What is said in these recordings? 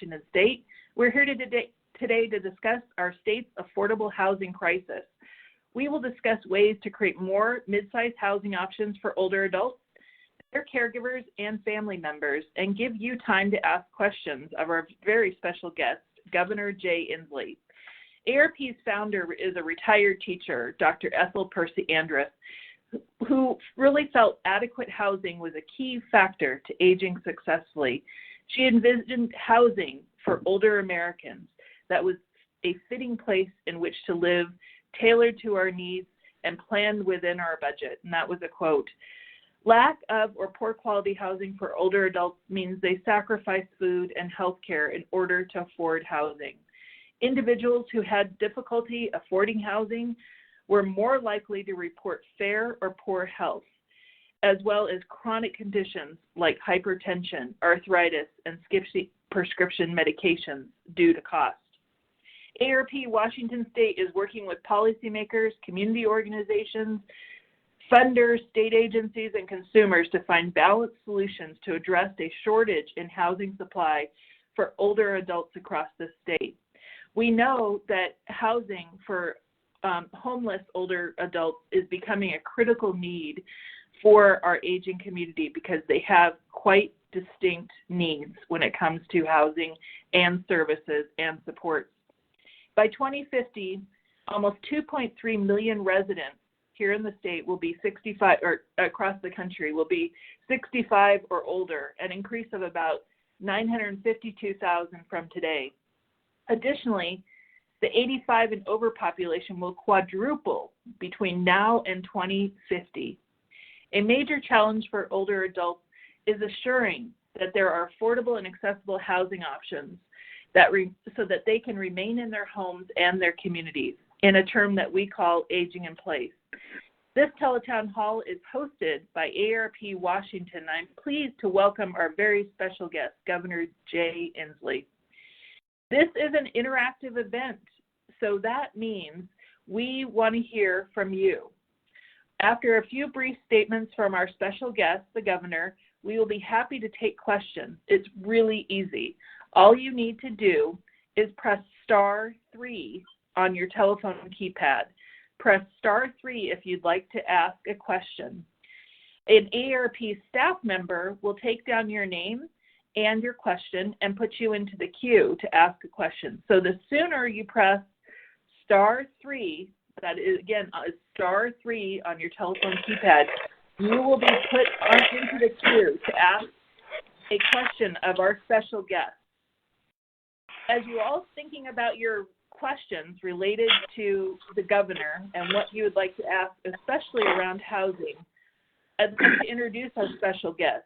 Washington State. We're here today to discuss our state's affordable housing crisis. We will discuss ways to create more mid-sized housing options for older adults, their caregivers, and family members, and give you time to ask questions of our very special guest, Governor Jay Inslee. ARP's founder is a retired teacher, Dr. Ethel Percy Andrus, who really felt adequate housing was a key factor to aging successfully. She envisioned housing for older Americans that was a fitting place in which to live, tailored to our needs, and planned within our budget. And that was a quote. Lack of or poor quality housing for older adults means they sacrifice food and health care in order to afford housing. Individuals who had difficulty affording housing were more likely to report fair or poor health, as well as chronic conditions like hypertension, arthritis, and prescription medications due to cost. ARP Washington State is working with policymakers, community organizations, funders, state agencies, and consumers to find balanced solutions to address a shortage in housing supply for older adults across the state. We know that housing for homeless older adults is becoming a critical need for our aging community because they have quite distinct needs when it comes to housing and services and supports. By 2050, almost 2.3 million residents here in the state will be 65, or across the country will be 65 or older, an increase of about 952,000 from today. Additionally, the 85 and over population will quadruple between now and 2050. A major challenge for older adults is assuring that there are affordable and accessible housing options so that they can remain in their homes and their communities, in a term that we call aging in place. This Teletown Hall is hosted by ARP Washington. I'm pleased to welcome our very special guest, Governor Jay Inslee. This is an interactive event, so that means we want to hear from you. After a few brief statements from our special guest, the governor, we will be happy to take questions. It's really easy. All you need to do is press *3 on your telephone keypad. Press *3 if you'd like to ask a question. An ARP staff member will take down your name and your question and put you into the queue to ask a question. So the sooner you press *3, that is, again, *3 on your telephone keypad, you will be put into the queue to ask a question of our special guest. As you're all thinking about your questions related to the governor and what you would like to ask, especially around housing, I'd like to introduce our special guest.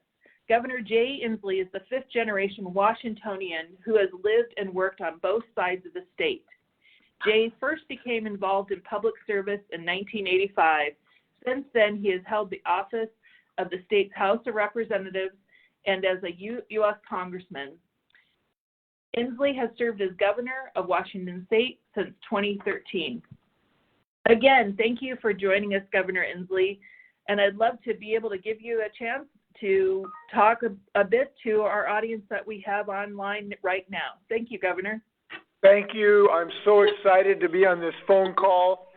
Governor Jay Inslee is the fifth-generation Washingtonian who has lived and worked on both sides of the state. Jay first became involved in public service in 1985. Since then, he has held the office of the state's House of Representatives and as a U.S. Congressman. Inslee has served as governor of Washington State since 2013. Again, thank you for joining us, Governor Inslee, and I'd love to be able to give you a chance to talk a bit to our audience that we have online right now. Thank you, Governor. Thank you. I'm so excited to be on this phone call.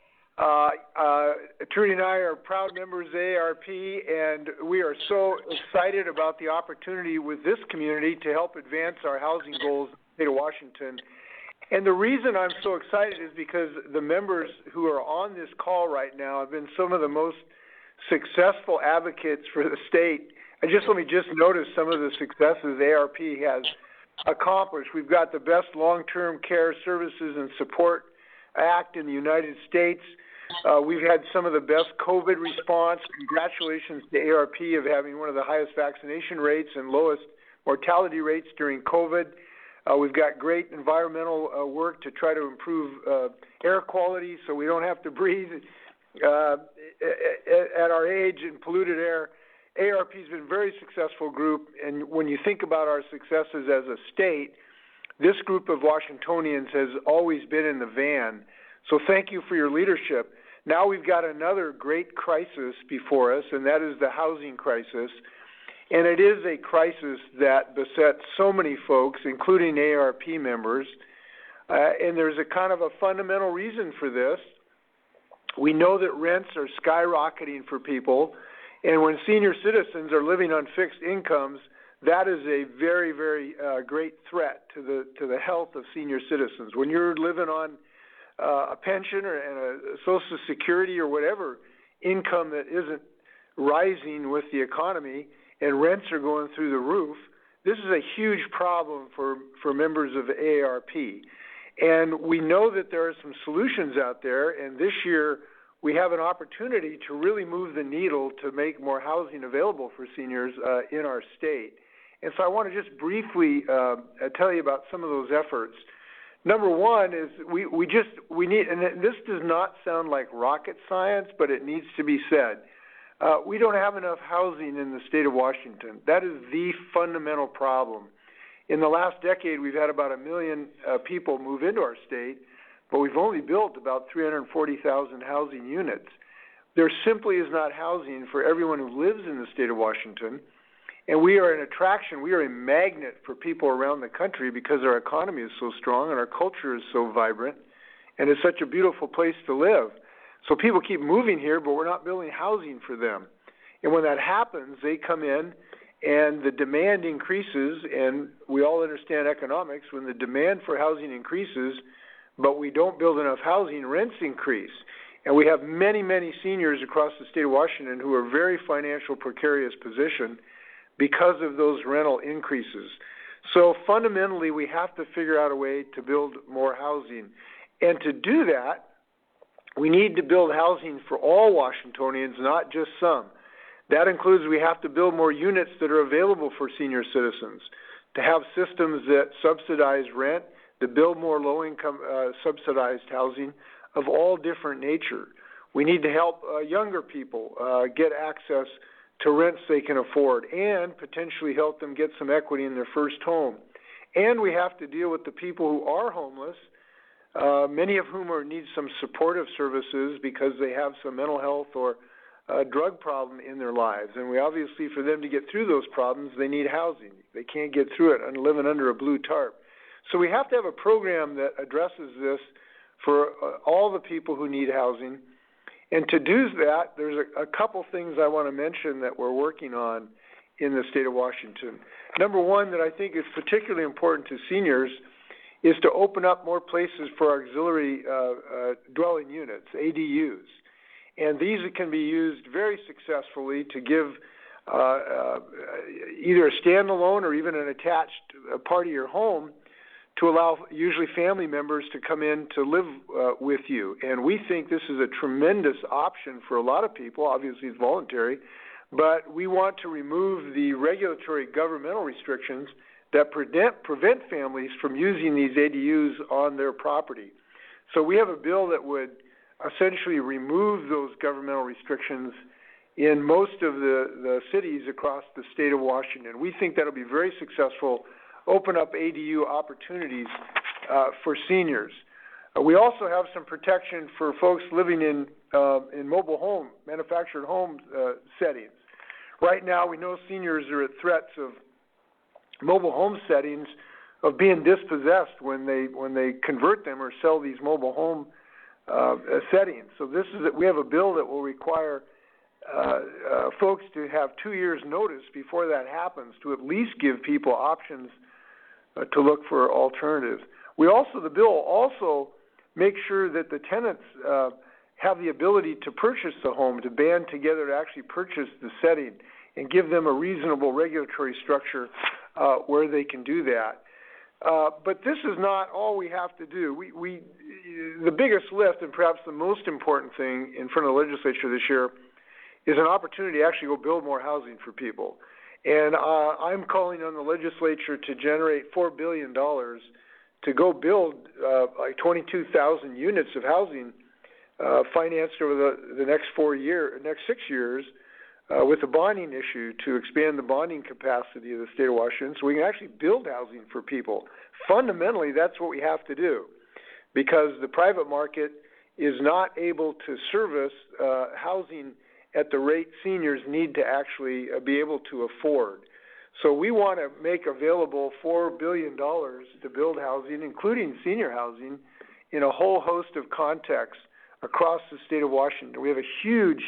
Trudy and I are proud members of ARP, and we are so excited about the opportunity with this community to help advance our housing goals in the state of Washington. And the reason I'm so excited is because the members who are on this call right now have been some of the most successful advocates for the state. Let me just notice some of the successes ARP has accomplished. We've got the best long-term care services and support act in the United States. We've had some of the best COVID response. Congratulations to ARP of having one of the highest vaccination rates and lowest mortality rates during COVID. We've got great environmental work to try to improve air quality so we don't have to breathe at our age in polluted air. ARP has been a very successful group, and when you think about our successes as a state, this group of Washingtonians has always been in the van. So thank you for your leadership. Now we've got another great crisis before us, and that is the housing crisis. And it is a crisis that besets so many folks, including ARP members. And there's a kind of a fundamental reason for this. We know that rents are skyrocketing for people, and when senior citizens are living on fixed incomes, that is a very, very great threat to the health of senior citizens. When you're living on a pension and a Social Security or whatever income that isn't rising with the economy, and rents are going through the roof, this is a huge problem for members of AARP. And we know that there are some solutions out there, and this year we have an opportunity to really move the needle to make more housing available for seniors in our state. And so I want to just briefly tell you about some of those efforts. Number one is we need, and this does not sound like rocket science, but it needs to be said. We don't have enough housing in the state of Washington. That is the fundamental problem. In the last decade, we've had about 1 million people move into our state, but we've only built about 340,000 housing units. There simply is not housing for everyone who lives in the state of Washington, and we are an attraction. We are a magnet for people around the country because our economy is so strong and our culture is so vibrant, and it's such a beautiful place to live. So people keep moving here, but we're not building housing for them. And when that happens, they come in, and the demand increases, and we all understand economics. When the demand for housing increases, but we don't build enough housing, rents increase. And we have many, many seniors across the state of Washington who are very financial precarious position because of those rental increases. So fundamentally, we have to figure out a way to build more housing. And to do that, we need to build housing for all Washingtonians, not just some. That includes we have to build more units that are available for senior citizens, to have systems that subsidize rent, to build more low-income subsidized housing of all different nature. We need to help younger people get access to rents they can afford and potentially help them get some equity in their first home. And we have to deal with the people who are homeless, many of whom need some supportive services because they have some mental health or drug problem in their lives. And we obviously, for them to get through those problems, they need housing. They can't get through it living under a blue tarp. So we have to have a program that addresses this for all the people who need housing. And to do that, there's a couple things I want to mention that we're working on in the state of Washington. Number one that I think is particularly important to seniors is to open up more places for auxiliary dwelling units, ADUs. And these can be used very successfully to give either a standalone or even an attached part of your home to allow usually family members to come in to live with you. And we think this is a tremendous option for a lot of people. Obviously, it's voluntary. But we want to remove the regulatory governmental restrictions that prevent families from using these ADUs on their property. So we have a bill that would essentially remove those governmental restrictions in most of the cities across the state of Washington. We think that'll be very successful, open up ADU opportunities for seniors. We also have some protection for folks living in mobile home, manufactured home settings. Right now, we know seniors are at threats of mobile home settings of being dispossessed when they convert them or sell these mobile home settings. So we have a bill that will require folks to have 2 years' notice before that happens to at least give people options to look for alternatives. The bill also makes sure that the tenants have the ability to purchase the home, to band together to actually purchase the setting and give them a reasonable regulatory structure where they can do that. But this is not all we have to do. The biggest lift and perhaps the most important thing in front of the legislature this year is an opportunity to actually go build more housing for people. And I'm calling on the legislature to generate $4 billion to go build like 22,000 units of housing financed over the next 6 years with a bonding issue to expand the bonding capacity of the state of Washington so we can actually build housing for people. Fundamentally, that's what we have to do because the private market is not able to service housing at the rate seniors need to actually be able to afford. So we want to make available $4 billion to build housing, including senior housing, in a whole host of contexts across the state of Washington. We have a huge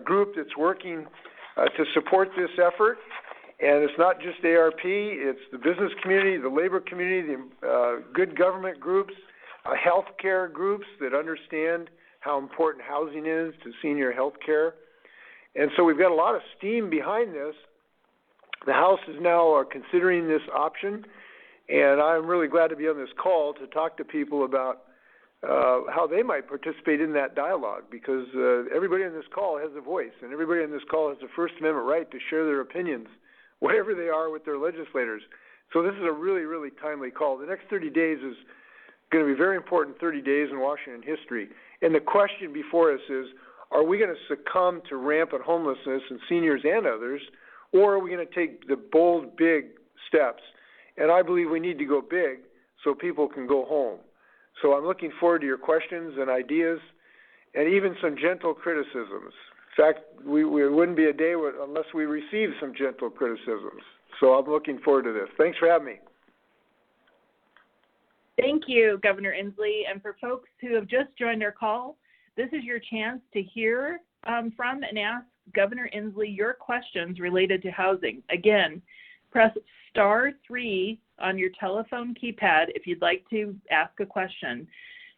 group that's working to support this effort. And it's not just ARP, it's the business community, the labor community, the good government groups, healthcare groups that understand how important housing is to senior health care. And so we've got a lot of steam behind this. The House is now considering this option, and I'm really glad to be on this call to talk to people about how they might participate in that dialogue, because everybody on this call has a voice, and everybody on this call has a First Amendment right to share their opinions, whatever they are, with their legislators. So this is a really, really timely call. The next 30 days is going to be very important 30 days in Washington history. And the question before us is, are we going to succumb to rampant homelessness in seniors and others, or are we going to take the bold, big steps? And I believe we need to go big so people can go home. So I'm looking forward to your questions and ideas, and even some gentle criticisms. In fact, we wouldn't be a day unless we receive some gentle criticisms. So I'm looking forward to this. Thanks for having me. Thank you, Governor Inslee. And for folks who have just joined our call, this is your chance to hear from and ask Governor Inslee your questions related to housing. Again, press *3 on your telephone keypad if you'd like to ask a question.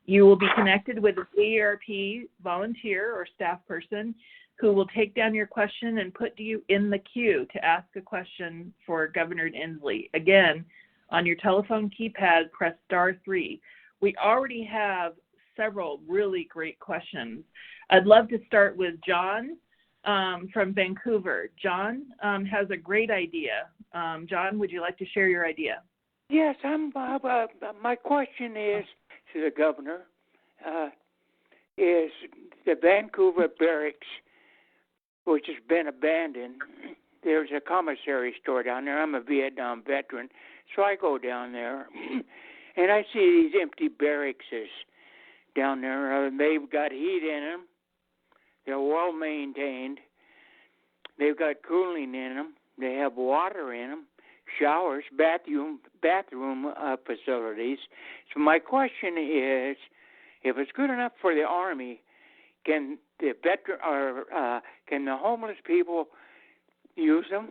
You will be connected with an ARP volunteer or staff person who will take down your question and put you in the queue to ask a question for Governor Inslee. Again, on your telephone keypad, press *3. We already have several really great questions. I'd love to start with John from Vancouver. John has a great idea. John, would you like to share your idea? Yes, my question is to the governor, is the Vancouver barracks, which has been abandoned. There's a commissary store down there. I'm a Vietnam veteran, so I go down there, and I see these empty barracks down there. They've got heat in them. They're well maintained. They've got cooling in them. They have water in them, showers, bathroom facilities. So my question is, if it's good enough for the Army, can the can the homeless people use them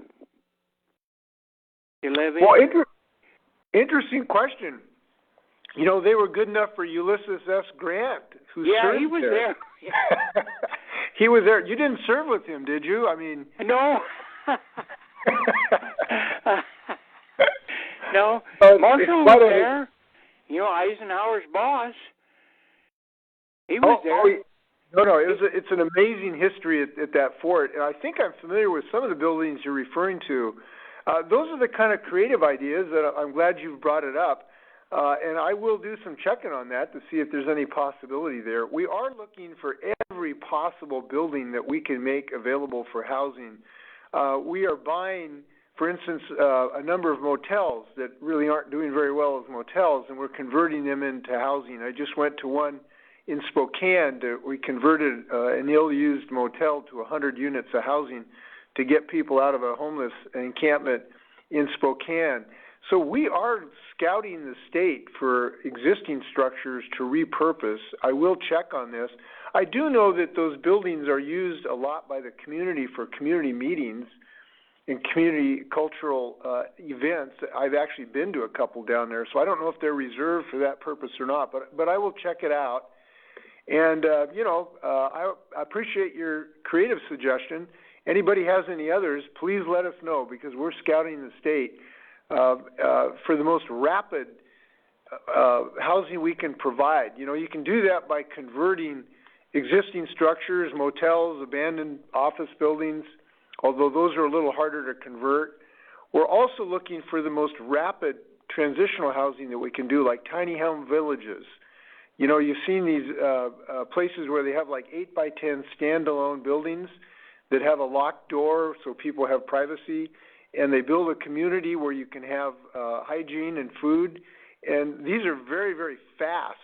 to live in? Well, interesting question. You know, they were good enough for Ulysses S. Grant, who served he was there. He was there. You didn't serve with him, did you? I mean, no. No. Marshall was there. You know, Eisenhower's boss. He was there. No. It's an amazing history at that fort, and I think I'm familiar with some of the buildings you're referring to. Those are the kind of creative ideas that I'm glad you've brought it up. And I will do some checking on that to see if there's any possibility there. We are looking for every possible building that we can make available for housing. We are buying, for instance, a number of motels that really aren't doing very well as motels, and we're converting them into housing. I just went to one in Spokane. We converted an ill-used motel to 100 units of housing to get people out of a homeless encampment in Spokane. So we are scouting the state for existing structures to repurpose. I will check on this. I do know that those buildings are used a lot by the community for community meetings and community cultural events. I've actually been to a couple down there, so I don't know if they're reserved for that purpose or not, but I will check it out. And, I appreciate your creative suggestion. Anybody has any others, please let us know, because we're scouting the state for the most rapid housing we can provide. You know, you can do that by converting existing structures, motels, abandoned office buildings, although those are a little harder to convert. We're also looking for the most rapid transitional housing that we can do, like tiny home villages. You know, you've seen these places where they have like 8x10 standalone buildings that have a locked door so people have privacy, and they build a community where you can have hygiene and food. And these are very, very fast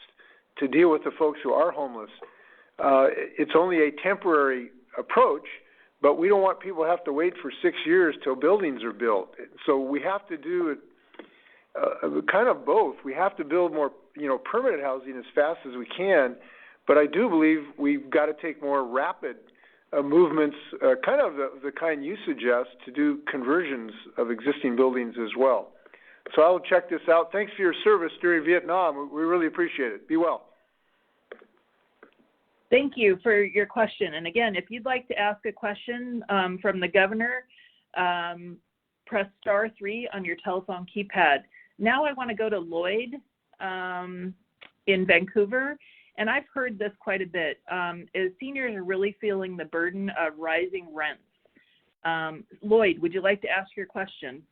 to deal with the folks who are homeless. it's only a temporary approach, but we don't want people to have to wait for 6 years till buildings are built. So we have to do kind of both. We have to build more, permanent housing as fast as we can, but I do believe we've got to take more rapid movements, kind of the kind you suggest, to do conversions of existing buildings as well. So I'll check this out. Thanks for your service during Vietnam. We really appreciate it. Be well. Thank you for your question. And again, if you'd like to ask a question from the governor, press *3 on your telephone keypad. Now I want to go to Lloyd in Vancouver, and I've heard this quite a bit. Is seniors are really feeling the burden of rising rents. Lloyd, would you like to ask your question?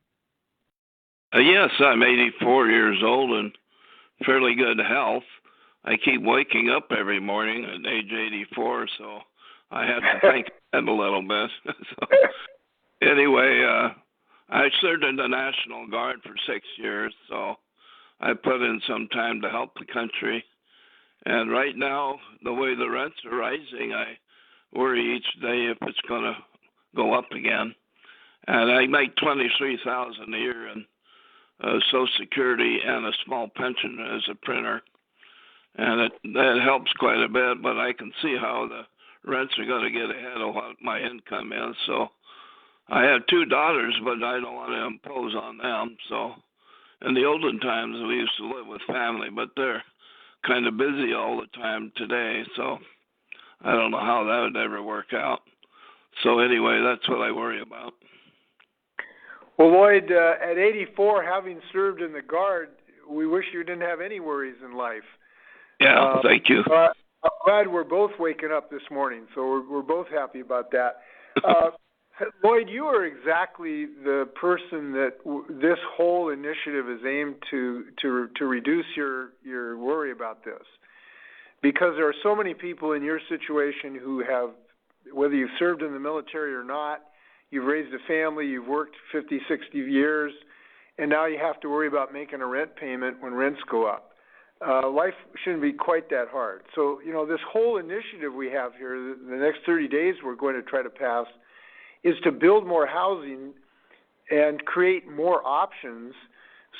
Yes, I'm 84 years old and fairly good health. I keep waking up every morning at age 84, so I have to think that a little bit. So, anyway, I served in the National Guard for 6 years, so I put in some time to help the country. And right now, the way the rents are rising, I worry each day if it's going to go up again. And I make $23,000 a year in Social Security and a small pension as a printer. And that helps quite a bit, but I can see how the rents are going to get ahead of what my income is. So I have 2 daughters, but I don't want to impose on them. So in the olden times, we used to live with family, but they're kind of busy all the time today. So I don't know how that would ever work out. So anyway, that's what I worry about. Well, Lloyd, at 84, having served in the Guard, we wish you didn't have any worries in life. Yeah, thank you. I'm glad we're both waking up this morning, so we're both happy about that. Lloyd, you are exactly the person that this whole initiative is aimed to reduce your worry about this, because there are so many people in your situation who have, whether you've served in the military or not, you've raised a family, you've worked 50, 60 years, and now you have to worry about making a rent payment when rents go up. Life shouldn't be quite that hard. So, this whole initiative we have here, the next 30 days we're going to try to pass, is to build more housing and create more options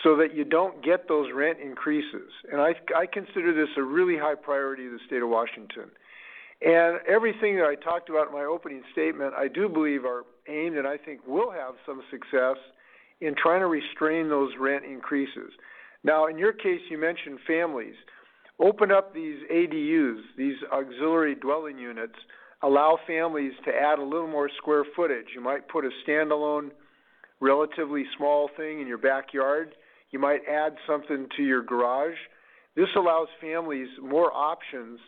so that you don't get those rent increases. And I consider this a really high priority of the state of Washington. And everything that I talked about in my opening statement, I do believe are aimed, and I think will have some success in trying to restrain those rent increases. Now, in your case, you mentioned families. Open up these ADUs, these auxiliary dwelling units, allow families to add a little more square footage. You might put a standalone, relatively small thing in your backyard. You might add something to your garage. This allows families more options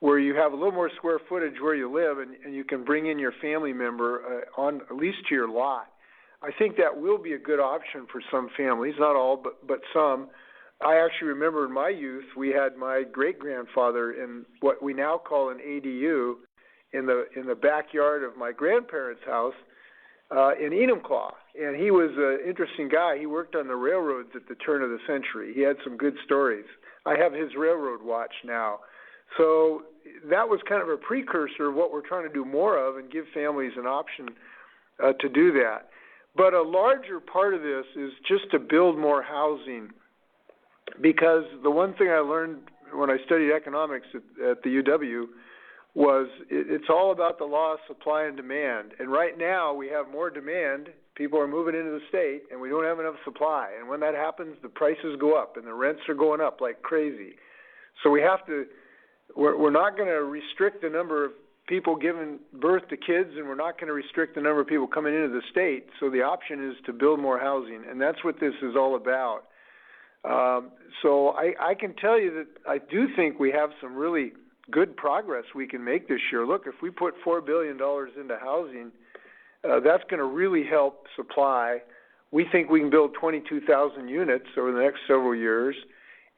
where you have a little more square footage where you live, and you can bring in your family member on at least to your lot. I think that will be a good option for some families, not all, but some. I actually remember in my youth, we had my great-grandfather in what we now call an ADU in the backyard of my grandparents' house in Enumclaw. And he was an interesting guy. He worked on the railroads at the turn of the century. He had some good stories. I have his railroad watch now. So that was kind of a precursor of what we're trying to do more of and give families an option to do that. But a larger part of this is just to build more housing, because the one thing I learned when I studied economics at the UW was it's all about the law of supply and demand. And right now we have more demand. People are moving into the state, and we don't have enough supply. And when that happens, the prices go up, and the rents are going up like crazy. So we have to we're not going to restrict the number of people giving birth to kids, and we're not going to restrict the number of people coming into the state. So the option is to build more housing, and that's what this is all about. So I can tell you that I do think we have some really good progress we can make this year. Look, if we put $4 billion into housing, that's going to really help supply. We think we can build 22,000 units over the next several years,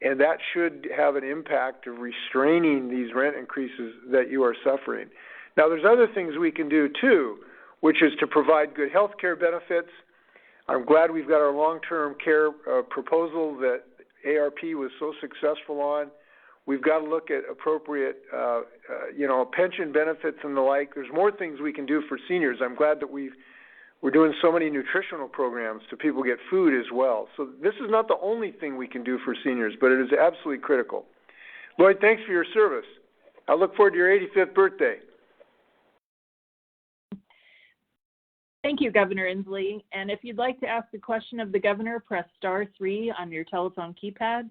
and that should have an impact of restraining these rent increases that you are suffering. Now, there's other things we can do, too, which is to provide good health care benefits. I'm glad we've got our long-term care proposal that ARP was so successful on. We've got to look at appropriate, pension benefits and the like. There's more things we can do for seniors. I'm glad that we're doing so many nutritional programs to people get food as well. So this is not the only thing we can do for seniors, but it is absolutely critical. Lloyd, thanks for your service. I look forward to your 85th birthday. Thank you, Governor Inslee. And if you'd like to ask a question of the governor, press *3 on your telephone keypad.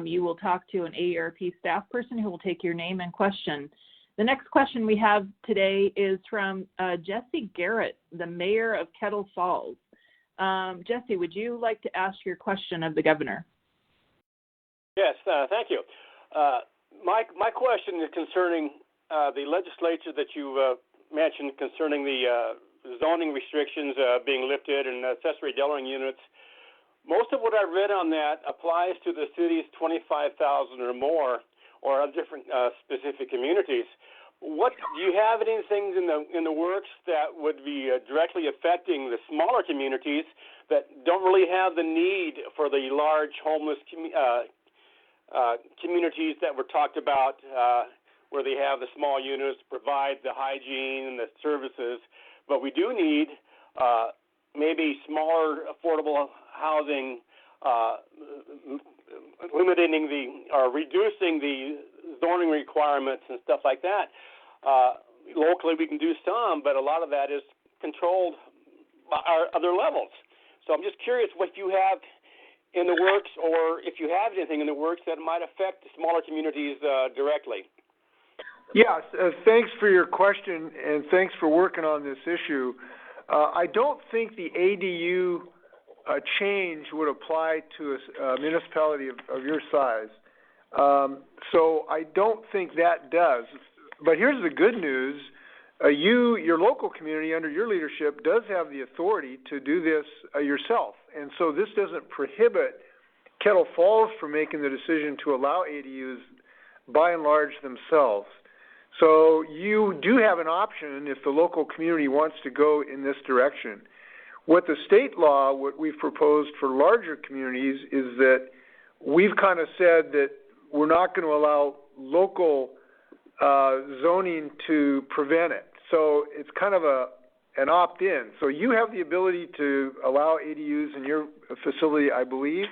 You will talk to an AARP staff person who will take your name and question. The next question we have today is from Jesse Garrett, the mayor of Kettle Falls. Jesse, would you like to ask your question of the governor? Yes, thank you. My question is concerning the legislature that you mentioned concerning the zoning restrictions being lifted and accessory dwelling units. Most of what I read on that applies to the cities 25,000 or more, or different specific communities. What do you have anything in the works that would be directly affecting the smaller communities that don't really have the need for the large homeless communities that were talked about, where they have the small units to provide the hygiene and the services, but we do need maybe smaller affordable housing, reducing the zoning requirements and stuff like that. Locally we can do some, but a lot of that is controlled by our other levels. So I'm just curious what you have in the works, or if you have anything in the works that might affect the smaller communities directly. Yes, thanks for your question, and thanks for working on this issue. I don't think the ADU change would apply to a municipality of your size. So I don't think that does. But here's the good news. Your local community under your leadership does have the authority to do this yourself. And so this doesn't prohibit Kettle Falls from making the decision to allow ADUs by and large themselves. So you do have an option if the local community wants to go in this direction. What the state law, what we've proposed for larger communities is that we've kind of said that we're not going to allow local zoning to prevent it. So it's kind of an opt-in. So you have the ability to allow ADUs in your facility, I believe.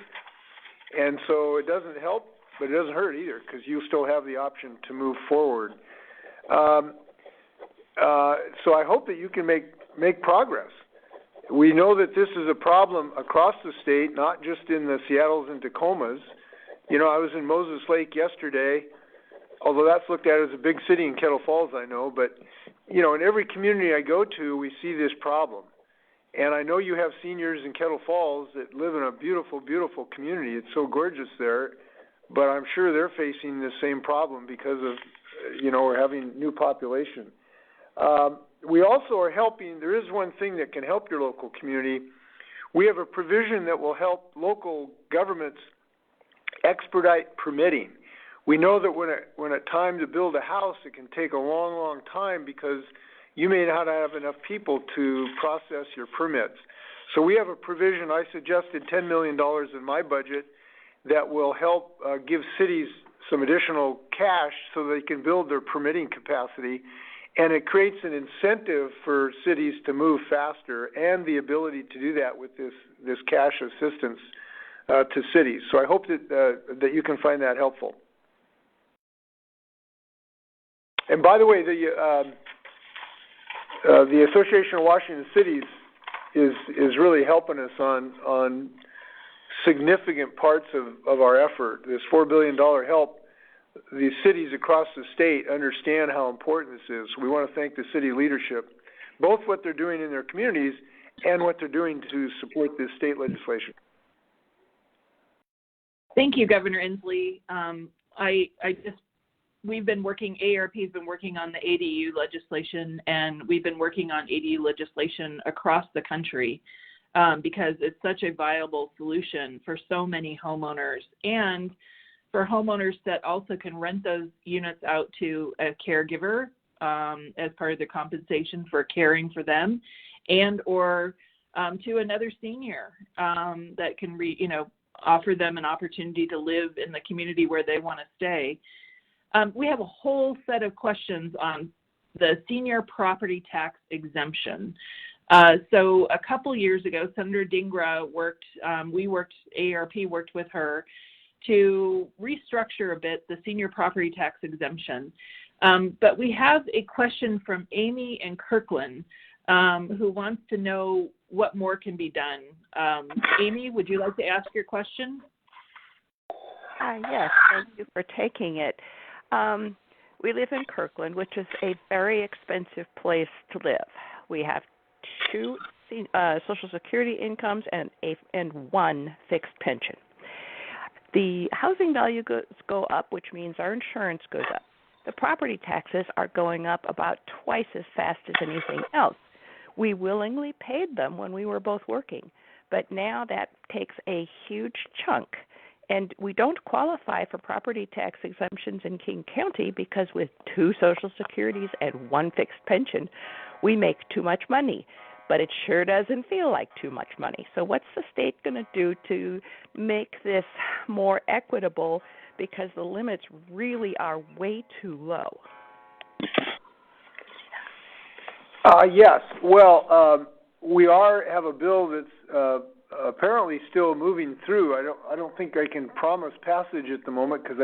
And so it doesn't help, but it doesn't hurt either, because you still have the option to move forward. So I hope that you can make progress. We know that this is a problem across the state, not just in the Seattles and Tacomas. You know, I was in Moses Lake yesterday, although that's looked at as a big city in Kettle Falls, I know. But, you know, in every community I go to, we see this problem. And I know you have seniors in Kettle Falls that live in a beautiful, beautiful community. It's so gorgeous there. But I'm sure they're facing the same problem because of, we're having new population. We also are helping. There is one thing that can help your local community. We have a provision that will help local governments expedite permitting. We know that when it's time to build a house, it can take a long, long time because you may not have enough people to process your permits. So we have a provision. I suggested $10 million in my budget that will help give cities some additional cash so they can build their permitting capacity. And it creates an incentive for cities to move faster and the ability to do that with this cash assistance to cities. So I hope that you can find that helpful. And by the way, the Association of Washington Cities is really helping us on significant parts of our effort. This $4 billion help. The cities across the state understand how important this is. We want to thank the city leadership, both what they're doing in their communities and what they're doing to support this state legislation. Thank you, Governor Inslee. We've been working, AARP's been working on the ADU legislation, and we've been working on ADU legislation across the country because it's such a viable solution for so many homeowners and for homeowners that also can rent those units out to a caregiver as part of the compensation for caring for them, and or to another senior that can offer them an opportunity to live in the community where they want to stay. We have a whole set of questions on the senior property tax exemption. So a couple years ago, Senator Dingra AARP worked with her to restructure a bit the senior property tax exemption. But we have a question from Amy in Kirkland who wants to know what more can be done. Amy, would you like to ask your question? Yes, thank you for taking it. We live in Kirkland, which is a very expensive place to live. We have 2 Social Security incomes and one fixed pension. The housing value go up, which means our insurance goes up. The property taxes are going up about twice as fast as anything else. We willingly paid them when we were both working, but now that takes a huge chunk. And we don't qualify for property tax exemptions in King County because with 2 Social Securities and 1 fixed pension, we make too much money. But it sure doesn't feel like too much money. So what's the state going to do to make this more equitable, because the limits really are way too low? Yes. Well, we have a bill that's apparently still moving through. I don't think I can promise passage at the moment because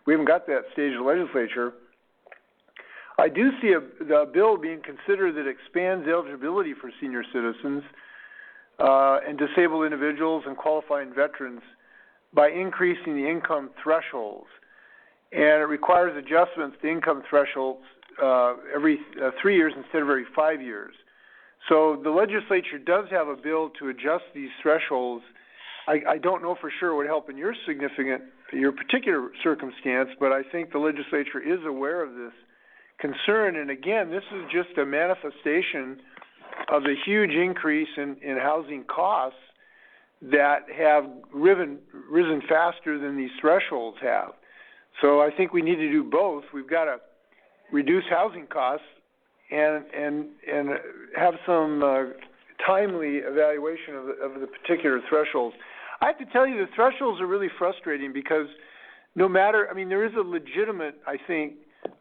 we haven't got to that stage of the legislature. I do see the bill being considered that expands eligibility for senior citizens and disabled individuals and qualifying veterans by increasing the income thresholds. And it requires adjustments to income thresholds every 3 years instead of every 5 years. So the legislature does have a bill to adjust these thresholds. I don't know for sure what would help in your particular circumstance, but I think the legislature is aware of this concern. And again, this is just a manifestation of the huge increase in housing costs that have risen faster than these thresholds have. So I think we need to do both. We've got to reduce housing costs and have some timely evaluation of the particular thresholds. I have to tell you, the thresholds are really frustrating because there is a legitimate, I think,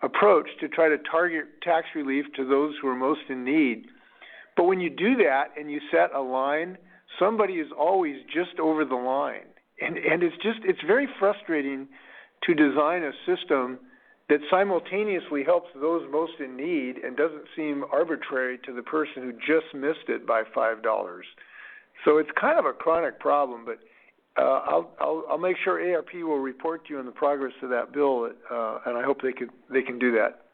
approach to try to target tax relief to those who are most in need. But when you do that and you set a line, somebody is always just over the line. And it's very frustrating to design a system that simultaneously helps those most in need and doesn't seem arbitrary to the person who just missed it by $5. So it's kind of a chronic problem, but I'll make sure ARP will report to you on the progress of that bill, and I hope they can do that.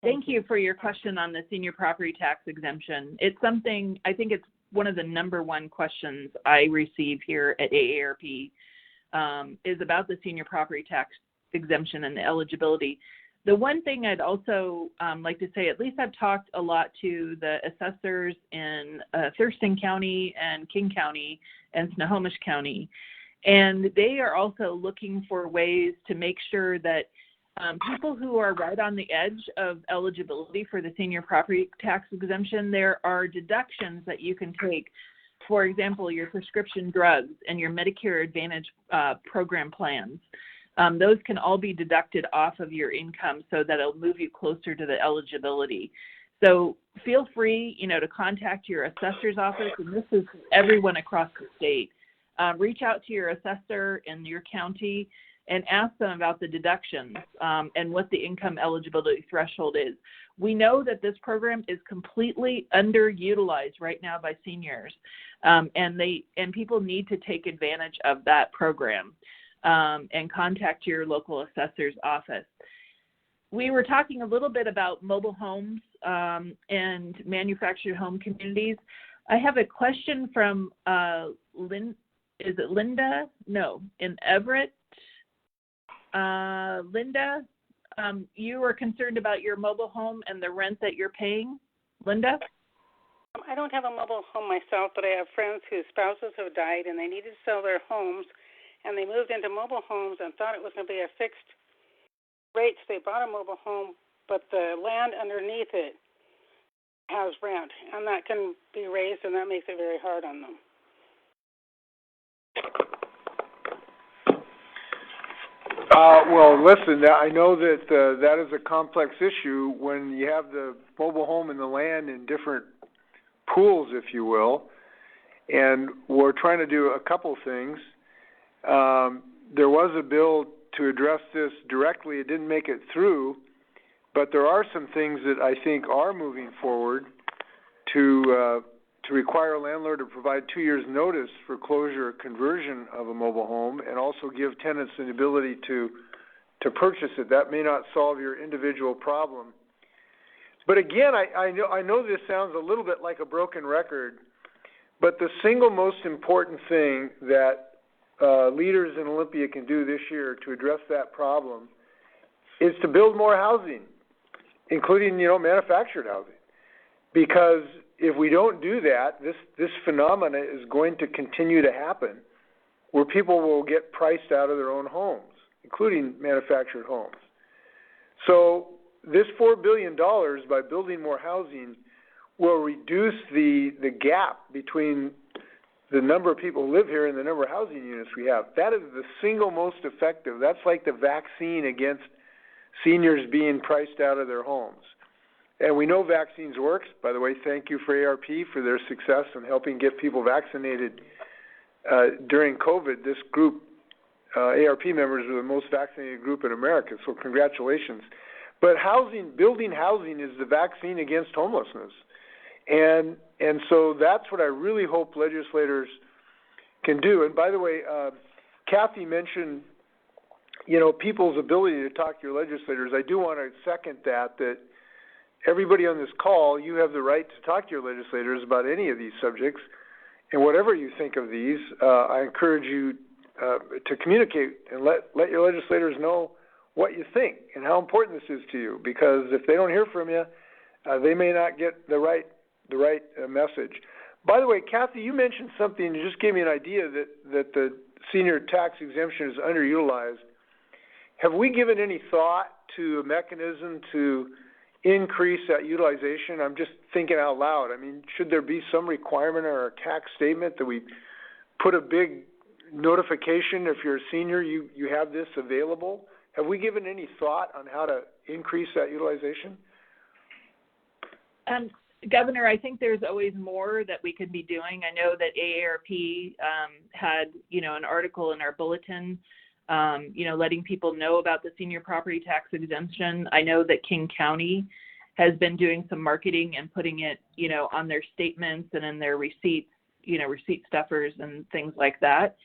Thank you for your question on the senior property tax exemption. It's something, I think it's one of the number one questions I receive here at AARP is about the senior property tax exemption and the eligibility. The one thing I'd also like to say, at least I've talked a lot to the assessors in Thurston County and King County and Snohomish County, and they are also looking for ways to make sure that people who are right on the edge of eligibility for the senior property tax exemption, there are deductions that you can take. For example, your prescription drugs and your Medicare Advantage program plans. Those can all be deducted off of your income so that it'll move you closer to the eligibility. So feel free, to contact your assessor's office, and this is everyone across the state. Reach out to your assessor in your county and ask them about the deductions and what the income eligibility threshold is. We know that this program is completely underutilized right now by seniors, and people need to take advantage of that program. And contact your local assessor's office. We were talking a little bit about mobile homes and manufactured home communities. I have a question from is it Linda? No, in Everett. Linda, you are concerned about your mobile home and the rent that you're paying. Linda? I don't have a mobile home myself, but I have friends whose spouses have died and they needed to sell their homes. And they moved into mobile homes and thought it was going to be a fixed rate. So they bought a mobile home, but the land underneath it has rent, and that can be raised, and that makes it very hard on them. Well, listen, I know that that is a complex issue when you have the mobile home and the land in different pools, if you will, and we're trying to do a couple things. There was a bill to address this directly. It didn't make it through, but there are some things that I think are moving forward to require a landlord to provide 2 years' notice for closure or conversion of a mobile home, and also give tenants the ability to purchase it. That may not solve your individual problem. But again, I know this sounds a little bit like a broken record, but the single most important thing that leaders in Olympia can do this year to address that problem is to build more housing, including, manufactured housing. Because if we don't do that, this phenomena is going to continue to happen, where people will get priced out of their own homes, including manufactured homes. So this $4 billion, by building more housing, will reduce the gap between the number of people who live here and the number of housing units we have. That is the single most effective. That's like the vaccine against seniors being priced out of their homes. And we know vaccines works. By the way, thank you for ARP for their success in helping get people vaccinated during COVID. This group, ARP members, are the most vaccinated group in America, so congratulations. But building housing is the vaccine against homelessness. And so that's what I really hope legislators can do. And by the way, Kathy mentioned, people's ability to talk to your legislators. I do want to second that everybody on this call, you have the right to talk to your legislators about any of these subjects. And whatever you think of these, I encourage you to communicate and let your legislators know what you think and how important this is to you. Because if they don't hear from you, they may not get the right message. By the way, Kathy, you mentioned something. You just gave me an idea that the senior tax exemption is underutilized. Have we given any thought to a mechanism to increase that utilization? I'm just thinking out loud. I mean, should there be some requirement on our tax statement that we put a big notification if you're a senior, you have this available? Have we given any thought on how to increase that utilization? Governor, I think there's always more that we could be doing. I know that AARP had, an article in our bulletin, letting people know about the senior property tax exemption. I know that King County has been doing some marketing and putting it, on their statements and in their receipts, receipt stuffers and things like that.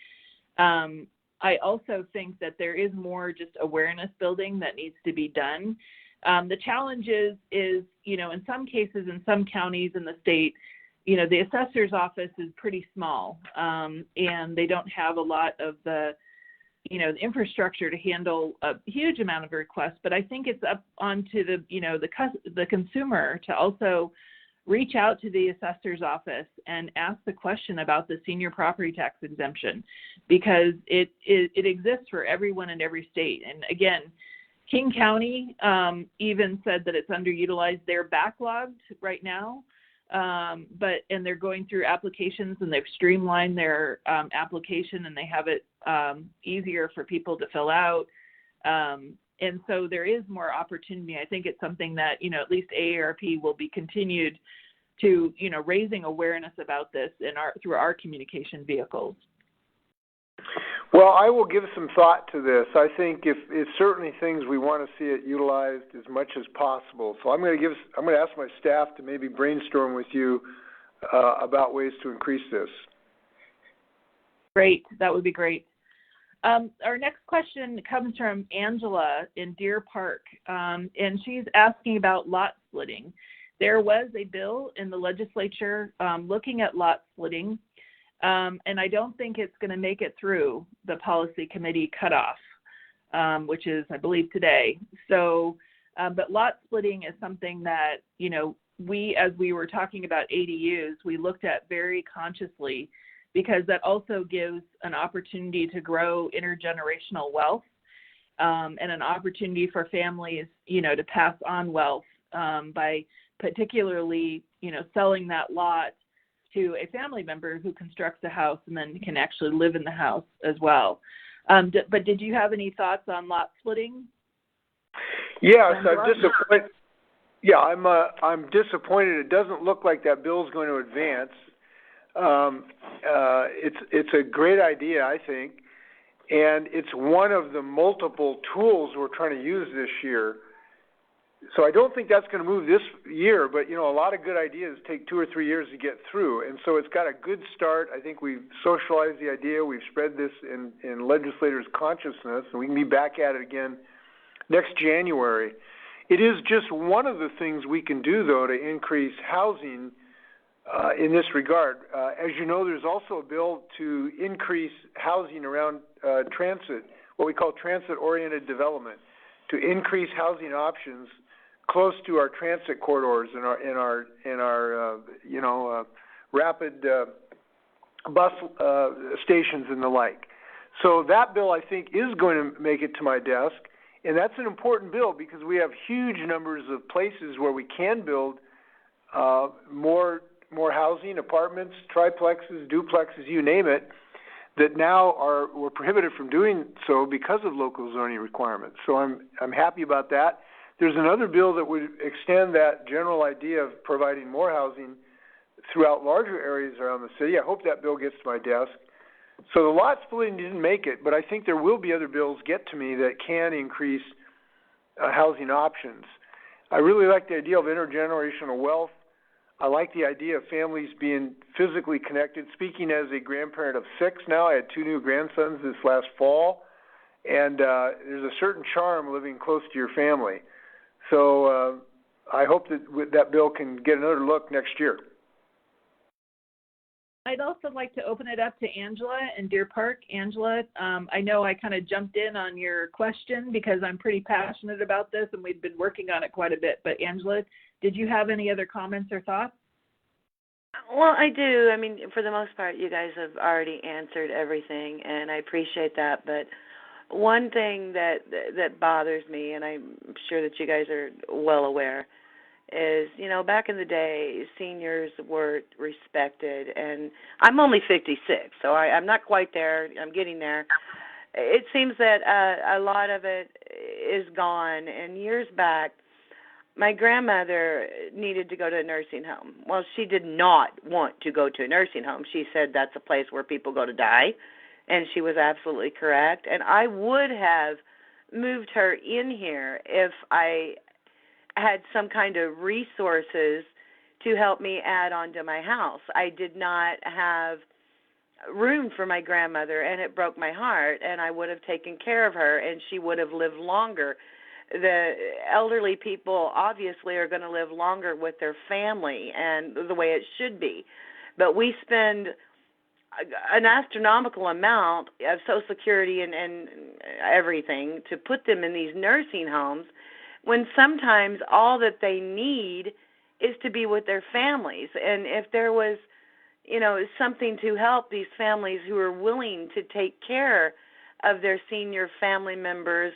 I also think that there is more just awareness building that needs to be done. The challenge is, in some cases, in some counties in the state, the assessor's office is pretty small, and they don't have a lot of the infrastructure to handle a huge amount of requests. But I think it's up onto the consumer to also reach out to the assessor's office and ask the question about the senior property tax exemption, because it exists for everyone in every state. And again, King County even said that it's underutilized. They're backlogged right now, and they're going through applications, and they've streamlined their application, and they have it easier for people to fill out. And so there is more opportunity. I think it's something that, at least AARP will be continued to, raising awareness about this through our communication vehicles. Well, I will give some thought to this. I think it's certainly things we want to see it utilized as much as possible. So I'm going to ask my staff to maybe brainstorm with you about ways to increase this. Great, that would be great. Our next question comes from Angela in Deer Park, and she's asking about lot splitting. There was a bill in the legislature looking at lot splitting, and I don't think it's going to make it through the policy committee cutoff, which is, I believe, today. So, but lot splitting is something that, as we were talking about ADUs, we looked at very consciously, because that also gives an opportunity to grow intergenerational wealth, and an opportunity for families, to pass on wealth by particularly, selling that lot to a family member who constructs a house and then can actually live in the house as well. But did you have any thoughts on lot splitting? Yes, I'm disappointed. Yeah, I'm disappointed. It doesn't look like that bill's going to advance. It's a great idea, I think, and it's one of the multiple tools we're trying to use this year. So I don't think that's going to move this year, but, a lot of good ideas take 2 or 3 years to get through. And so it's got a good start. I think we've socialized the idea. We've spread this in legislators' consciousness, and we can be back at it again next January. It is just one of the things we can do, though, to increase housing in this regard. As you know, there's also a bill to increase housing around transit, what we call transit-oriented development, to increase housing options close to our transit corridors and our rapid bus stations and the like. So that bill, I think, is going to make it to my desk, and that's an important bill because we have huge numbers of places where we can build more housing, apartments, triplexes, duplexes, you name it, that now we're prohibited from doing so because of local zoning requirements. So I'm happy about that. There's another bill that would extend that general idea of providing more housing throughout larger areas around the city. I hope that bill gets to my desk. So the lot splitting didn't make it, but I think there will be other bills get to me that can increase housing options. I really like the idea of intergenerational wealth. I like the idea of families being physically connected. Speaking as a grandparent of 6 now, I had 2 new grandsons this last fall, and there's a certain charm living close to your family. So I hope that bill can get another look next year. I'd also like to open it up to Angela in Deer Park. Angela, I know I kind of jumped in on your question because I'm pretty passionate about this and we've been working on it quite a bit. But Angela, did you have any other comments or thoughts? Well, I do. I mean, for the most part, you guys have already answered everything, and I appreciate that. But one thing that bothers me, and I'm sure that you guys are well aware, is, back in the day, seniors were respected. And I'm only 56, so I'm not quite there. I'm getting there. It seems that a lot of it is gone. And years back, my grandmother needed to go to a nursing home. Well, she did not want to go to a nursing home. She said that's a place where people go to die, and she was absolutely correct. And I would have moved her in here if I had some kind of resources to help me add on to my house. I did not have room for my grandmother, and it broke my heart, and I would have taken care of her, and she would have lived longer. The elderly people obviously are going to live longer with their family and the way it should be. But we spend an astronomical amount of Social Security and everything to put them in these nursing homes when sometimes all that they need is to be with their families. And if there was, something to help these families who are willing to take care of their senior family members,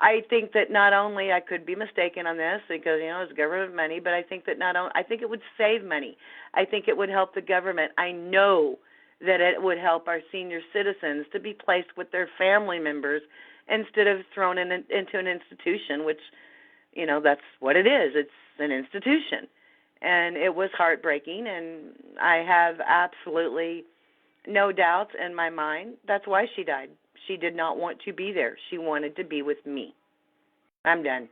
I think that not only, I could be mistaken on this because, it's government money, but I think that I think it would save money. I think it would help the government. I know that it would help our senior citizens to be placed with their family members instead of thrown into an institution, which, that's what it is. It's an institution. And it was heartbreaking, and I have absolutely no doubts in my mind. That's why she died. She did not want to be there. She wanted to be with me. I'm done.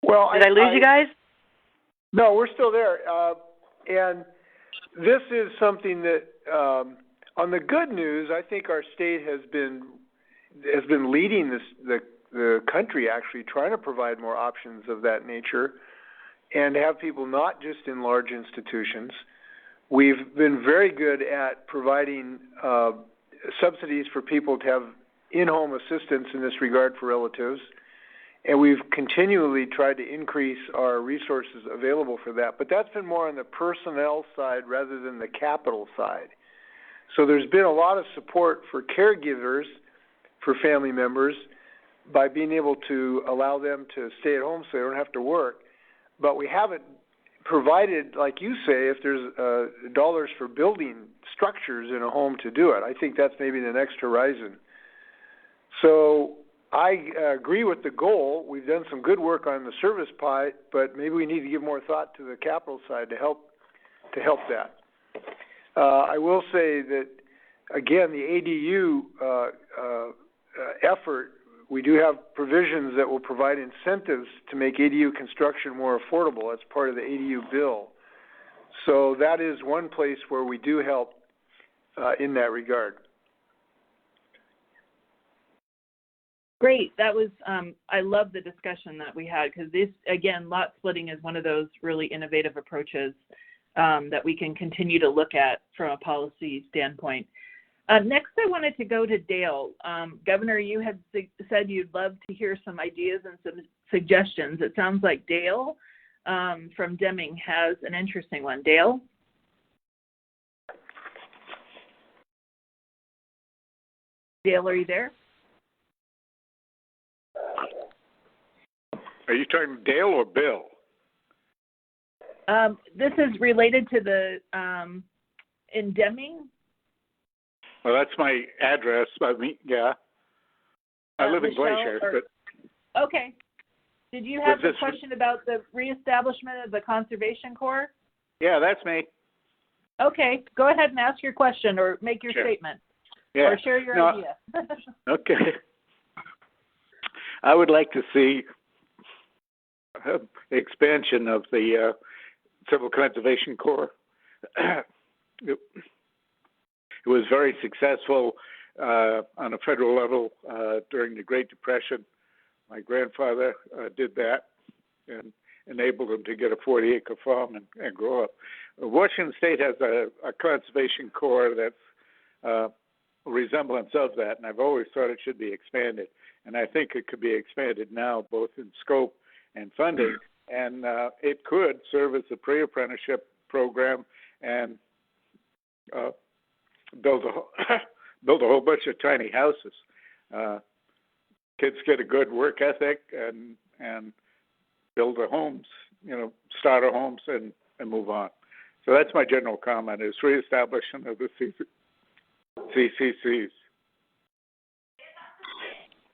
Well, Did I lose you guys? No, we're still there. And this is something that, on the good news, I think our state has been leading the country, actually, trying to provide more options of that nature and have people not just in large institutions. We've been very good at providing subsidies for people to have in-home assistance in this regard for relatives, and we've continually tried to increase our resources available for that. But that's been more on the personnel side rather than the capital side. So there's been a lot of support for caregivers, for family members, by being able to allow them to stay at home so they don't have to work. But we haven't provided, like you say, if there's dollars for building structures in a home to do it. I think that's maybe the next horizon. So I agree with the goal. We've done some good work on the service pie, but maybe we need to give more thought to the capital side to help that. I will say that, again, the ADU effort, we do have provisions that will provide incentives to make ADU construction more affordable. That's part of the ADU bill. So that is one place where we do help in that regard. Great. That was, I love the discussion that we had, because this, again, lot splitting is one of those really innovative approaches that we can continue to look at from a policy standpoint. Next, I wanted to go to Dale. Governor, you had said you'd love to hear some ideas and some suggestions. It sounds like Dale from Deming has an interesting one. Dale? Dale, are you there? Are you talking Dale or Bill? This is related to the in Deming. Well, that's my address. I mean, yeah. I live in Glacier. But okay. Did you have a question about the reestablishment of the Conservation Corps? Yeah, that's me. Okay. Go ahead and ask your question or make your statement. Yeah. Or share your idea. Okay. I would like to see expansion of the Civil Conservation Corps. It was very successful on a federal level during the Great Depression. My grandfather did that and enabled him to get a 40-acre farm and grow up. Washington State has a conservation corps that's a resemblance of that, and I've always thought it should be expanded. And I think it could be expanded now, both in scope and funding, and it could serve as a pre-apprenticeship program and build a whole bunch of tiny houses. Kids get a good work ethic and build their homes, starter homes and move on. So that's my general comment: is reestablishment of the CCCs.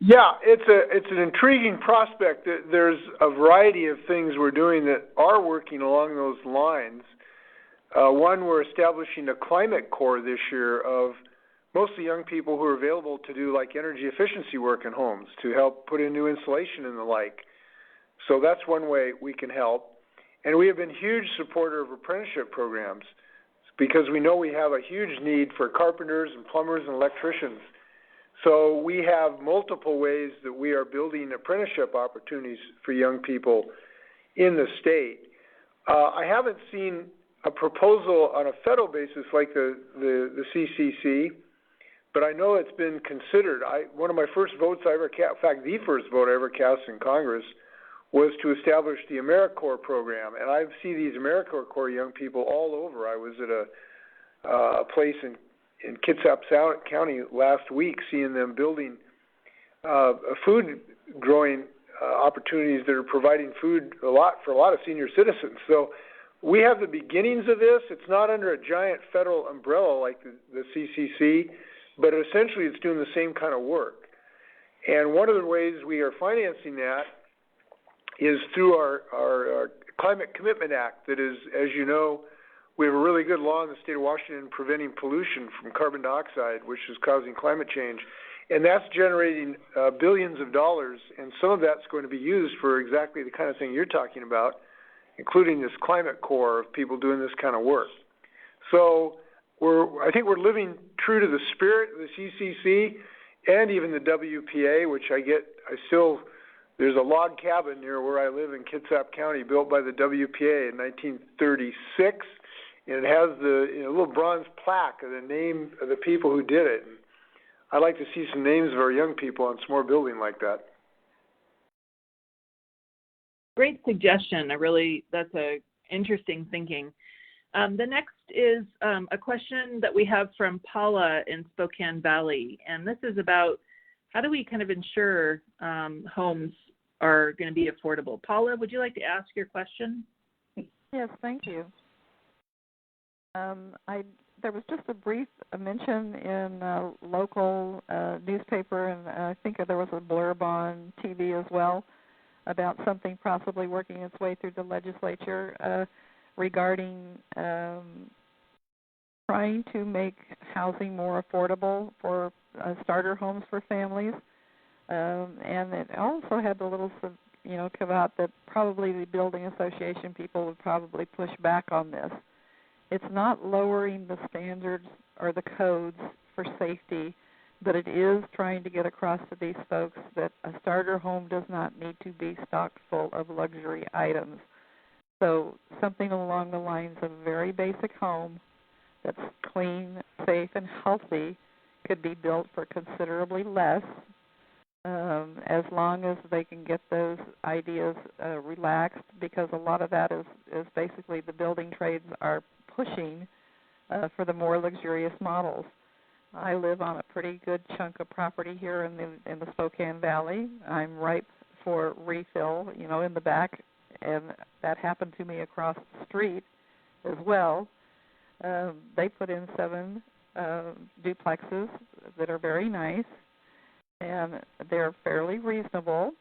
Yeah, it's an intriguing prospect. There's a variety of things we're doing that are working along those lines. One, we're establishing a climate corps this year of mostly young people who are available to do like energy efficiency work in homes to help put in new insulation and the like. So that's one way we can help. And we have been huge supporter of apprenticeship programs because we know we have a huge need for carpenters and plumbers and electricians. So we have multiple ways that we are building apprenticeship opportunities for young people in the state. I haven't seen a proposal on a federal basis like the CCC, but I know it's been considered. One of my first votes I ever cast, in fact, the first vote I ever cast in Congress, was to establish the AmeriCorps program. And I see these AmeriCorps Corps young people all over. I was at a place in Kitsap County last week, seeing them building food growing opportunities that are providing food for a lot of senior citizens. So we have the beginnings of this. It's not under a giant federal umbrella like the CCC, but essentially it's doing the same kind of work. And one of the ways we are financing that is through our Climate Commitment Act that is, as you know, we have a really good law in the state of Washington preventing pollution from carbon dioxide, which is causing climate change. And that's generating billions of dollars, and some of that's going to be used for exactly the kind of thing you're talking about, including this climate corps of people doing this kind of work. So I think we're living true to the spirit of the CCC and even the WPA, which there's a log cabin near where I live in Kitsap County built by the WPA in 1936. And it has the little bronze plaque of the name of the people who did it. And I'd like to see some names of our young people on some more building like that. Great suggestion. That's a interesting thinking. The next is a question that we have from Paula in Spokane Valley, and this is about how do we kind of ensure homes are going to be affordable. Paula, would you like to ask your question? Yes, thank you. There was just a brief mention in local newspaper, and I think there was a blurb on TV as well about something possibly working its way through the legislature regarding trying to make housing more affordable for starter homes for families. And it also had a little, caveat that probably the building association people would probably push back on this. It's not lowering the standards or the codes for safety, but it is trying to get across to these folks that a starter home does not need to be stocked full of luxury items. So something along the lines of a very basic home that's clean, safe, and healthy could be built for considerably less, as long as they can get those ideas relaxed, because a lot of that is basically the building trades are pushing for the more luxurious models. I live on a pretty good chunk of property here in the Spokane Valley. I'm ripe for refill, in the back, and that happened to me across the street as well. They put in 7 duplexes that are very nice, and they're fairly reasonable.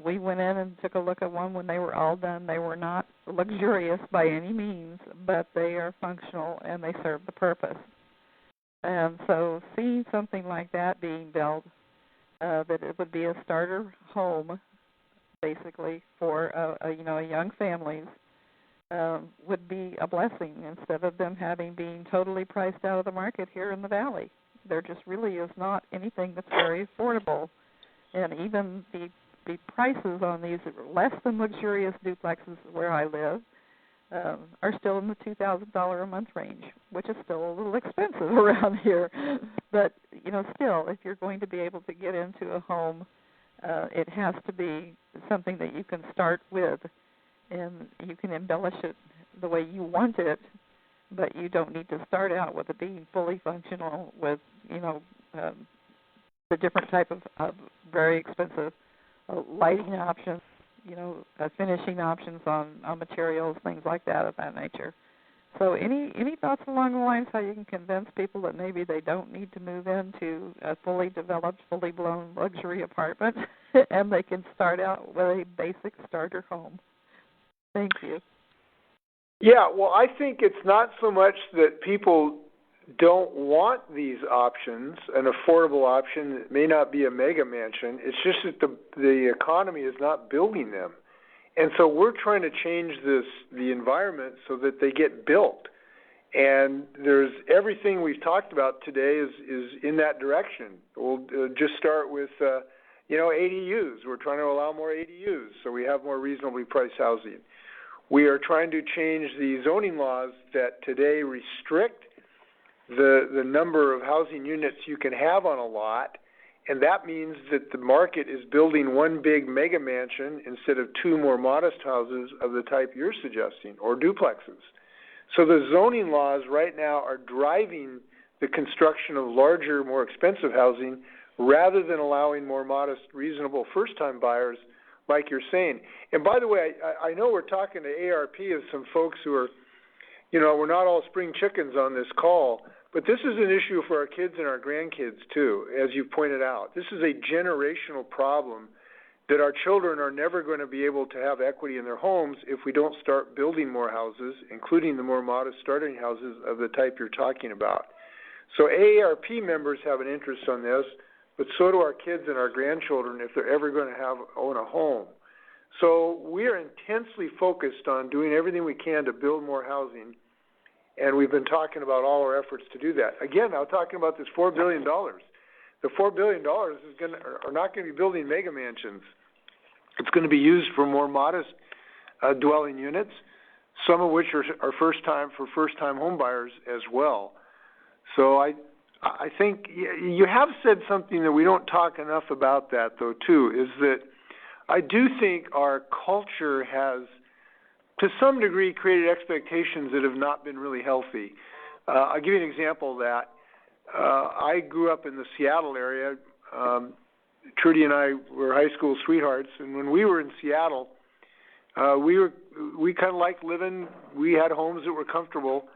We went in and took a look at one when they were all done. They were not luxurious by any means, but they are functional and they serve the purpose. And so seeing something like that being built, that it would be a starter home, basically, for a young families, would be a blessing instead of them being totally priced out of the market here in the Valley. There just really is not anything that's very affordable. And even the prices on these less than luxurious duplexes where I live are still in the $2,000 a month range, which is still a little expensive around here. But, still, if you're going to be able to get into a home, it has to be something that you can start with, and you can embellish it the way you want it, but you don't need to start out with it being fully functional with, the different type of very expensive lighting options, finishing options on materials, things like that of that nature. So any thoughts along the lines how you can convince people that maybe they don't need to move into a fully developed, fully blown luxury apartment and they can start out with a basic starter home? Thank you. Yeah, well, I think it's not so much that people don't want these options, an affordable option that may not be a mega mansion. It's just that the economy is not building them. And so we're trying to change the environment so that they get built. And there's everything we've talked about today is in that direction. We'll just start with, ADUs. We're trying to allow more ADUs so we have more reasonably priced housing. We are trying to change the zoning laws that today restrict the number of housing units you can have on a lot, and that means that the market is building one big mega mansion instead of 2 more modest houses of the type you're suggesting, or duplexes. So the zoning laws right now are driving the construction of larger, more expensive housing rather than allowing more modest, reasonable first-time buyers like you're saying. And by the way, I know we're talking to ARP of some folks who are, we're not all spring chickens on this call, but this is an issue for our kids and our grandkids too, as you pointed out. This is a generational problem that our children are never going to be able to have equity in their homes if we don't start building more houses, including the more modest starting houses of the type you're talking about. So AARP members have an interest on this, but so do our kids and our grandchildren if they're ever going to own a home. So we are intensely focused on doing everything we can to build more housing, and we've been talking about all our efforts to do that. Again, now talking about this $4 billion. The $4 billion are not going to be building mega mansions. It's going to be used for more modest dwelling units, some of which are first-time home buyers as well. So I think you have said something that we don't talk enough about that, though, too, is that I do think our culture has, to some degree, created expectations that have not been really healthy. I'll give you an example of that. I grew up in the Seattle area. Trudy and I were high school sweethearts, and when we were in Seattle, We kind of liked living. We had homes that were comfortable,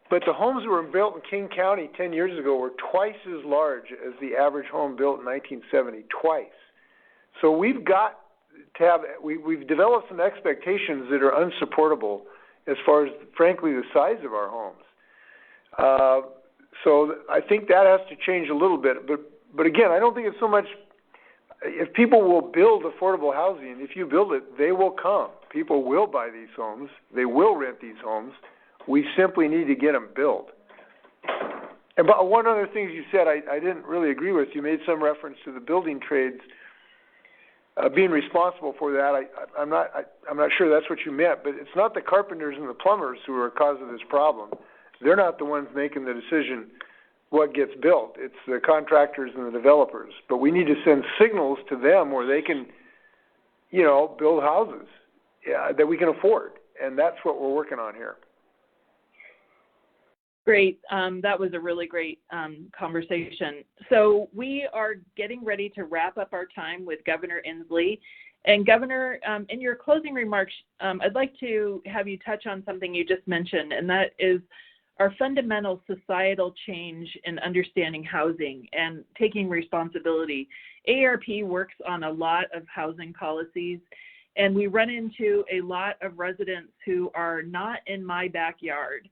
but the homes that were built in King County 10 years ago were twice as large as the average home built in 1970. Twice. So we've got to have. We've developed some expectations that are unsupportable as far as, frankly, the size of our homes. So I think that has to change a little bit. But again, I don't think it's so much. If people will build affordable housing, if you build it, they will come. People will buy these homes. They will rent these homes. We simply need to get them built. And but one other thing you said I didn't really agree with. You made some reference to the building trades being responsible for that. I'm not sure that's what you meant, but it's not the carpenters and the plumbers who are the cause of this problem. They're not the ones making the decision what gets built. It's the contractors and the developers. But we need to send signals to them where they can, build houses that we can afford. And that's what we're working on here. Great. That was a really great conversation. So we are getting ready to wrap up our time with Governor Inslee. And Governor, in your closing remarks, I'd like to have you touch on something you just mentioned, and that is our fundamental societal change in understanding housing and taking responsibility. AARP works on a lot of housing policies, and we run into a lot of residents who are not in my backyard.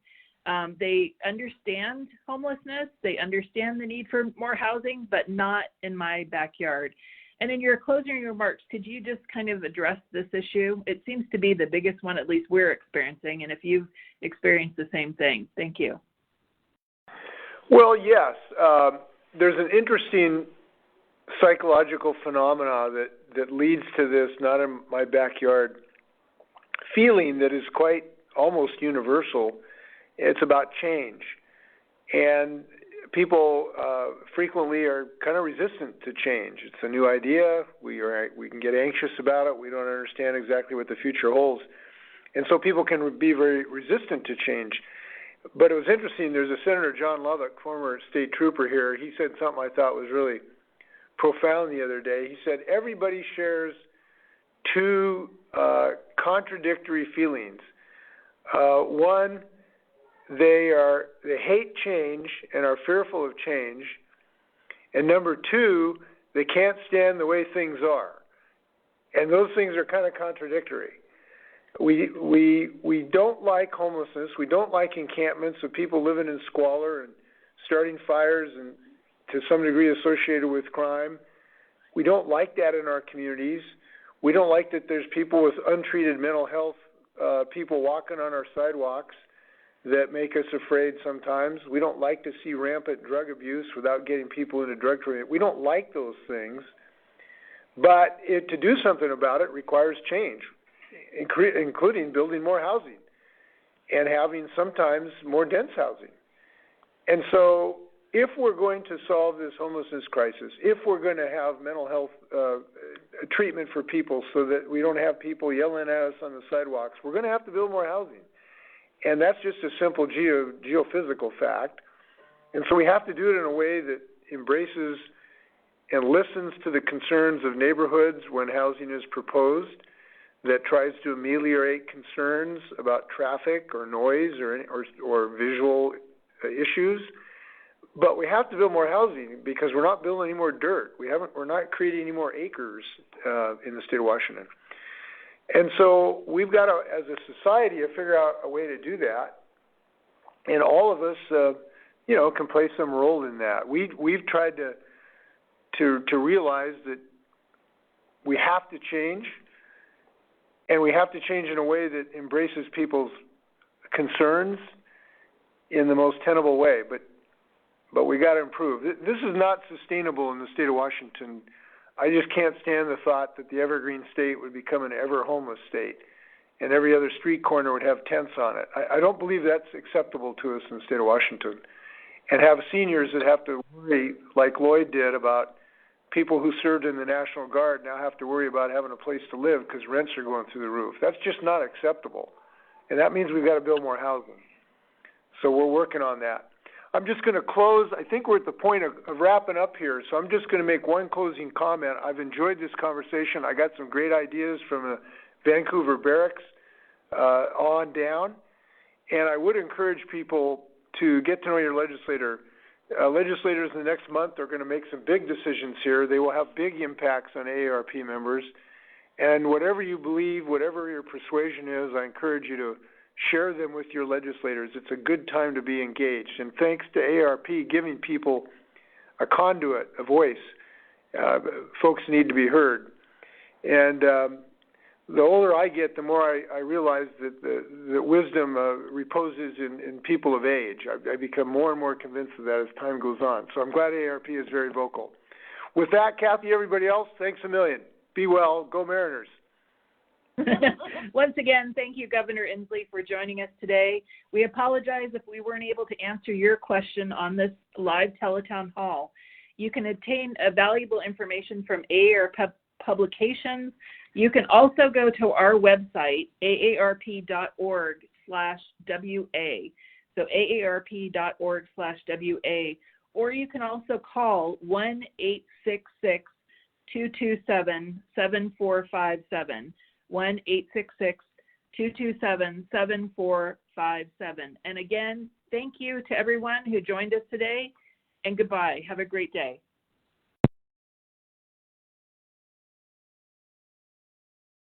They understand homelessness, they understand the need for more housing, but not in my backyard. And in your closing remarks, could you just kind of address this issue? It seems to be the biggest one, at least we're experiencing, and if you've experienced the same thing. Thank you. Well, yes. There's an interesting psychological phenomena that leads to this not in my backyard feeling that is quite almost universal. It's about change. And people frequently are kind of resistant to change. It's a new idea. We can get anxious about it. We don't understand exactly what the future holds. And so people can be very resistant to change. But it was interesting. There's a Senator John Lubbock, former state trooper here. He said something I thought was really profound the other day. He said, everybody shares two contradictory feelings. One, they hate change and are fearful of change. And number two, they can't stand the way things are. And those things are kind of contradictory. We don't like homelessness. We don't like encampments of people living in squalor and starting fires and to some degree associated with crime. We don't like that in our communities. We don't like that there's people with untreated mental health, people walking on our sidewalks that make us afraid sometimes. We don't like to see rampant drug abuse without getting people into drug treatment. We don't like those things. But to do something about it requires change, including building more housing and having sometimes more dense housing. And so if we're going to solve this homelessness crisis, if we're going to have mental health treatment for people so that we don't have people yelling at us on the sidewalks, we're going to have to build more housing. And that's just a simple geophysical fact. And so we have to do it in a way that embraces and listens to the concerns of neighborhoods when housing is proposed, that tries to ameliorate concerns about traffic or noise or visual issues. But we have to build more housing because we're not building any more dirt. We're not creating any more acres in the state of Washington. And so we've got to, as a society, to figure out a way to do that. And all of us, can play some role in that. We've tried to realize that we have to change, and we have to change in a way that embraces people's concerns in the most tenable way. But we got to improve. This is not sustainable in the state of Washington. I just can't stand the thought that the evergreen state would become an ever-homeless state and every other street corner would have tents on it. I don't believe that's acceptable to us in the state of Washington. And have seniors that have to worry, like Lloyd did, about people who served in the National Guard now have to worry about having a place to live because rents are going through the roof. That's just not acceptable. And that means we've got to build more housing. So we're working on that. I'm just going to close. I think we're at the point of wrapping up here, so I'm just going to make one closing comment. I've enjoyed this conversation. I got some great ideas from Vancouver Barracks on down. And I would encourage people to get to know your legislator. Legislators in the next month are going to make some big decisions here. They will have big impacts on AARP members. And whatever you believe, whatever your persuasion is, I encourage you to share them with your legislators. It's a good time to be engaged. And thanks to AARP giving people a conduit, a voice, folks need to be heard. And the older I get, the more I realize that the wisdom reposes in people of age. I become more and more convinced of that as time goes on. So I'm glad AARP is very vocal. With that, Kathy, everybody else, thanks a million. Be well. Go Mariners. Once again, thank you, Governor Inslee, for joining us today. We apologize if we weren't able to answer your question on this live Teletown Hall. You can obtain valuable information from AARP publications. You can also go to our website, aarp.org/WA. So aarp.org/WA. Or you can also call 1-866-227-7457. 1-866-227-7457. And again, thank you to everyone who joined us today, and goodbye. Have a great day.